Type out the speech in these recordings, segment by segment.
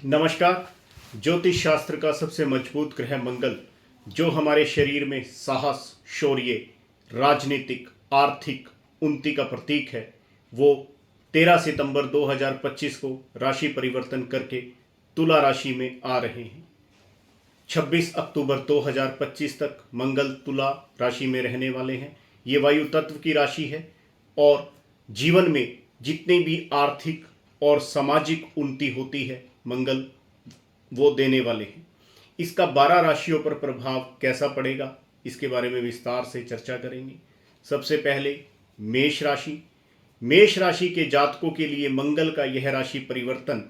नमस्कार। ज्योतिष शास्त्र का सबसे मजबूत ग्रह मंगल, जो हमारे शरीर में साहस, शौर्य, राजनीतिक, आर्थिक उन्नति का प्रतीक है, वो 13 सितंबर 2025 को राशि परिवर्तन करके तुला राशि में आ रहे हैं। 26 अक्टूबर 2025 तक मंगल तुला राशि में रहने वाले हैं। ये वायु तत्व की राशि है और जीवन में जितनी भी आर्थिक और सामाजिक उन्नति होती है, मंगल वो देने वाले हैं। इसका 12 राशियों पर प्रभाव कैसा पड़ेगा, इसके बारे में विस्तार से चर्चा करेंगे। सबसे पहले मेष राशि। मेष राशि के जातकों के लिए मंगल का यह राशि परिवर्तन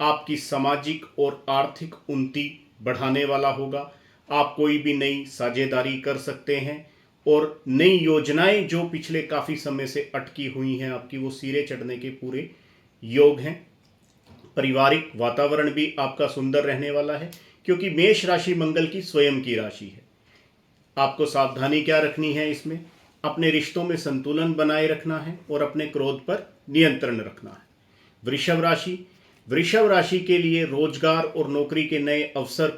आपकी सामाजिक और आर्थिक उन्नति बढ़ाने वाला होगा। आप कोई भी नई साझेदारी कर सकते हैं और नई योजनाएं जो पिछले काफ़ी समय से अटकी हुई हैं आपकी, वो सिरे चढ़ने के पूरे योग हैं। पारिवारिक वातावरण भी आपका सुंदर रहने वाला है, क्योंकि मेष राशि मंगल की स्वयं की राशि है। आपको सावधानी क्या रखनी है इसमें? अपने रिश्तों में संतुलन बनाए रखना है और अपने क्रोध पर नियंत्रण रखना है। वृषभ राशि। वृषभ राशि के लिए रोजगार और नौकरी के नए अवसर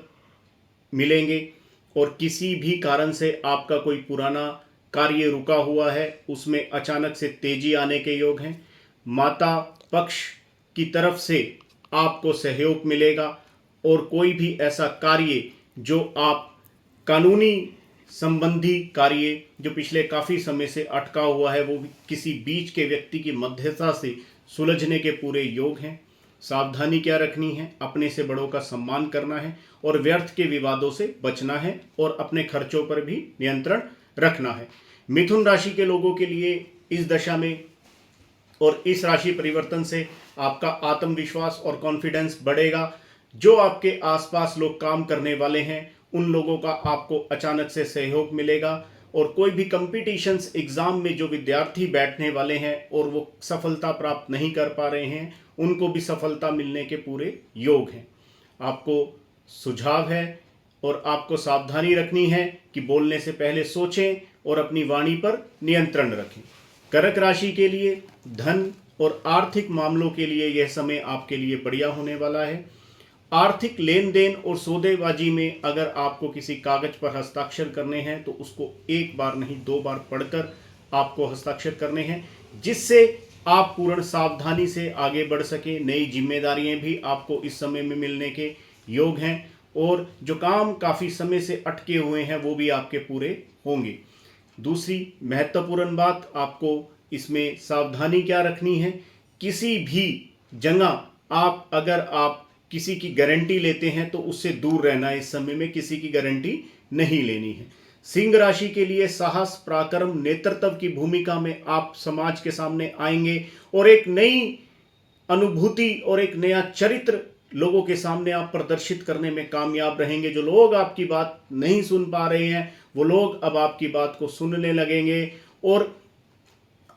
मिलेंगे और किसी भी कारण से आपका कोई पुराना कार्य रुका हुआ है, उसमें अचानक से तेजी आने के योग हैं। माता पक्ष की तरफ से आपको सहयोग मिलेगा और कोई भी ऐसा कार्य जो आप कानूनी संबंधी कार्य जो पिछले काफ़ी समय से अटका हुआ है, वो किसी बीच के व्यक्ति की मध्यस्थता से सुलझने के पूरे योग हैं। सावधानी क्या रखनी है? अपने से बड़ों का सम्मान करना है और व्यर्थ के विवादों से बचना है और अपने खर्चों पर भी नियंत्रण रखना है। मिथुन राशि के लोगों के लिए इस दशा में और इस राशि परिवर्तन से आपका आत्मविश्वास और कॉन्फिडेंस बढ़ेगा। जो आपके आसपास लोग काम करने वाले हैं, उन लोगों का आपको अचानक से सहयोग मिलेगा और कोई भी कंपटीशंस एग्ज़ाम में जो विद्यार्थी बैठने वाले हैं और वो सफलता प्राप्त नहीं कर पा रहे हैं, उनको भी सफलता मिलने के पूरे योग हैं। आपको सुझाव है और आपको सावधानी रखनी है कि बोलने से पहले सोचें और अपनी वाणी पर नियंत्रण रखें। कर्क राशि के लिए धन और आर्थिक मामलों के लिए यह समय आपके लिए बढ़िया होने वाला है। आर्थिक लेन देन और सौदेबाजी में अगर आपको किसी कागज पर हस्ताक्षर करने हैं तो उसको एक बार नहीं 2 बार पढ़कर आपको हस्ताक्षर करने हैं, जिससे आप पूर्ण सावधानी से आगे बढ़ सके। नई जिम्मेदारियां भी आपको इस समय में मिलने के योग हैं और जो काम काफ़ी समय से अटके हुए हैं वो भी आपके पूरे होंगे। दूसरी महत्वपूर्ण बात, आपको इसमें सावधानी क्या रखनी है? किसी भी जगह अगर आप किसी की गारंटी लेते हैं तो उससे दूर रहना है। इस समय में किसी की गारंटी नहीं लेनी है। सिंह राशि के लिए साहस, पराक्रम, नेतृत्व की भूमिका में आप समाज के सामने आएंगे और एक नई अनुभूति और एक नया चरित्र लोगों के सामने आप प्रदर्शित करने में कामयाब रहेंगे। जो लोग आपकी बात नहीं सुन पा रहे हैं, वो लोग अब आपकी बात को सुनने लगेंगे और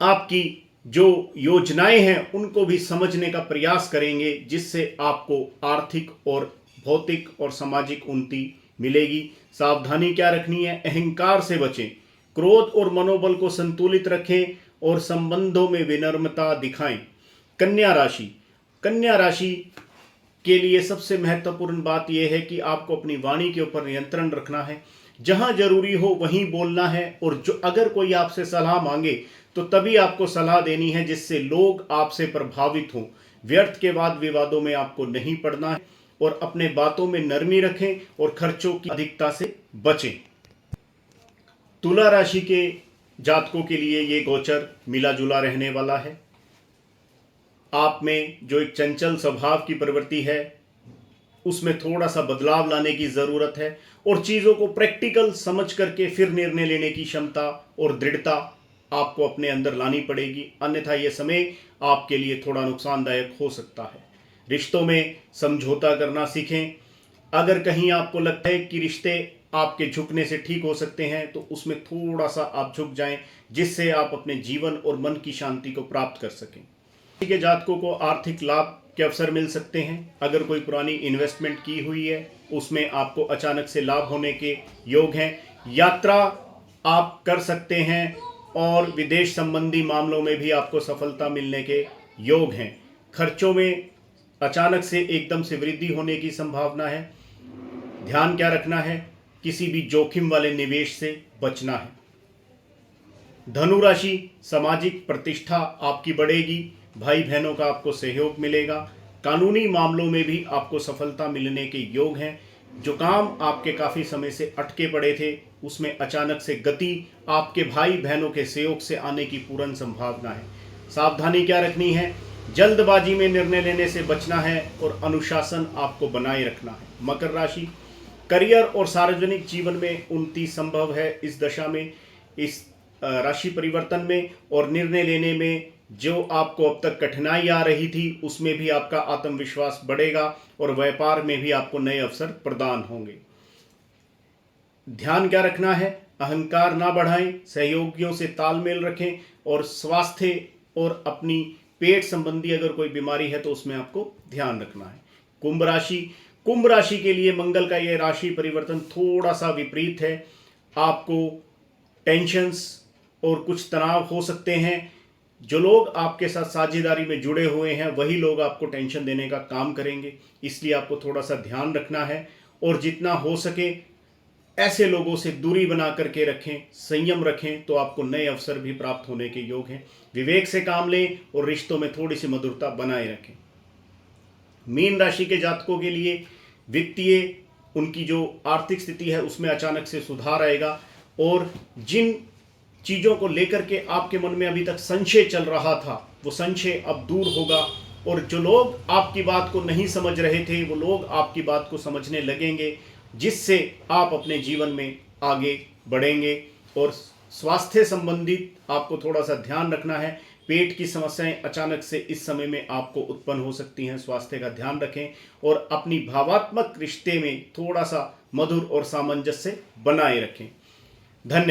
आपकी जो योजनाएं हैं उनको भी समझने का प्रयास करेंगे, जिससे आपको आर्थिक और भौतिक और सामाजिक उन्नति मिलेगी। सावधानी क्या रखनी है? अहंकार से बचें, क्रोध और मनोबल को संतुलित रखें और संबंधों में विनम्रता दिखाएं। कन्या राशि। कन्या राशि के लिए सबसे महत्वपूर्ण बात यह है कि आपको अपनी वाणी के ऊपर नियंत्रण रखना है। जहां जरूरी हो वहीं बोलना है और जो अगर कोई आपसे सलाह मांगे तो तभी आपको सलाह देनी है, जिससे लोग आपसे प्रभावित हों। व्यर्थ के वाद विवादों में आपको नहीं पड़ना है और अपने बातों में नरमी रखें और खर्चों की अधिकता से बचें। तुला राशि के जातकों के लिए ये गोचर मिला जुला रहने वाला है। आप में जो एक चंचल स्वभाव की प्रवृत्ति है, उसमें थोड़ा सा बदलाव लाने की ज़रूरत है और चीज़ों को प्रैक्टिकल समझ करके फिर निर्णय लेने की क्षमता और दृढ़ता आपको अपने अंदर लानी पड़ेगी, अन्यथा यह समय आपके लिए थोड़ा नुकसानदायक हो सकता है। रिश्तों में समझौता करना सीखें। अगर कहीं आपको लगता है कि रिश्ते आपके झुकने से ठीक हो सकते हैं तो उसमें थोड़ा सा आप झुक जाएं, जिससे आप अपने जीवन और मन की शांति को प्राप्त कर सकें। के जातकों को आर्थिक लाभ के अवसर मिल सकते हैं। अगर कोई पुरानी इन्वेस्टमेंट की हुई है उसमें आपको अचानक से लाभ होने के योग हैं। यात्रा आप कर सकते हैं और विदेश संबंधी मामलों में भी आपको सफलता मिलने के योग हैं। खर्चों में अचानक से एकदम से वृद्धि होने की संभावना है। ध्यान क्या रखना है, किसी भी जोखिम वाले निवेश से बचना है। धनु राशि, सामाजिक प्रतिष्ठा आपकी बढ़ेगी, भाई बहनों का आपको सहयोग मिलेगा, कानूनी मामलों में भी आपको सफलता मिलने के योग हैं। जो काम आपके काफ़ी समय से अटके पड़े थे उसमें अचानक से गति आपके भाई बहनों के सहयोग से आने की पूर्ण संभावना है। सावधानी क्या रखनी है, जल्दबाजी में निर्णय लेने से बचना है और अनुशासन आपको बनाए रखना है। मकर राशि, करियर और सार्वजनिक जीवन में उन्नति संभव है इस दशा में, इस राशि परिवर्तन में, और निर्णय लेने में जो आपको अब तक कठिनाई आ रही थी उसमें भी आपका आत्मविश्वास बढ़ेगा और व्यापार में भी आपको नए अवसर प्रदान होंगे। ध्यान क्या रखना है, अहंकार ना बढ़ाएं, सहयोगियों से तालमेल रखें और स्वास्थ्य और अपनी पेट संबंधी अगर कोई बीमारी है तो उसमें आपको ध्यान रखना है। कुंभ राशि, कुंभ राशि के लिए मंगल का यह राशि परिवर्तन थोड़ा सा विपरीत है। आपको टेंशन्स और कुछ तनाव हो सकते हैं। जो लोग आपके साथ साझेदारी में जुड़े हुए हैं वही लोग आपको टेंशन देने का काम करेंगे, इसलिए आपको थोड़ा सा ध्यान रखना है और जितना हो सके ऐसे लोगों से दूरी बना करके रखें, संयम रखें, तो आपको नए अवसर भी प्राप्त होने के योग हैं। विवेक से काम लें और रिश्तों में थोड़ी सी मधुरता बनाए रखें। मीन राशि के जातकों के लिए वित्तीय उनकी जो आर्थिक स्थिति है उसमें अचानक से सुधार आएगा और जिन चीज़ों को लेकर के आपके मन में अभी तक संशय चल रहा था वो संशय अब दूर होगा और जो लोग आपकी बात को नहीं समझ रहे थे वो लोग आपकी बात को समझने लगेंगे, जिससे आप अपने जीवन में आगे बढ़ेंगे। और स्वास्थ्य संबंधित आपको थोड़ा सा ध्यान रखना है। पेट की समस्याएं अचानक से इस समय में आपको उत्पन्न हो सकती हैं, स्वास्थ्य का ध्यान रखें और अपनी भावात्मक रिश्ते में थोड़ा सा मधुर और सामंजस्य बनाए रखें। धन्यवाद।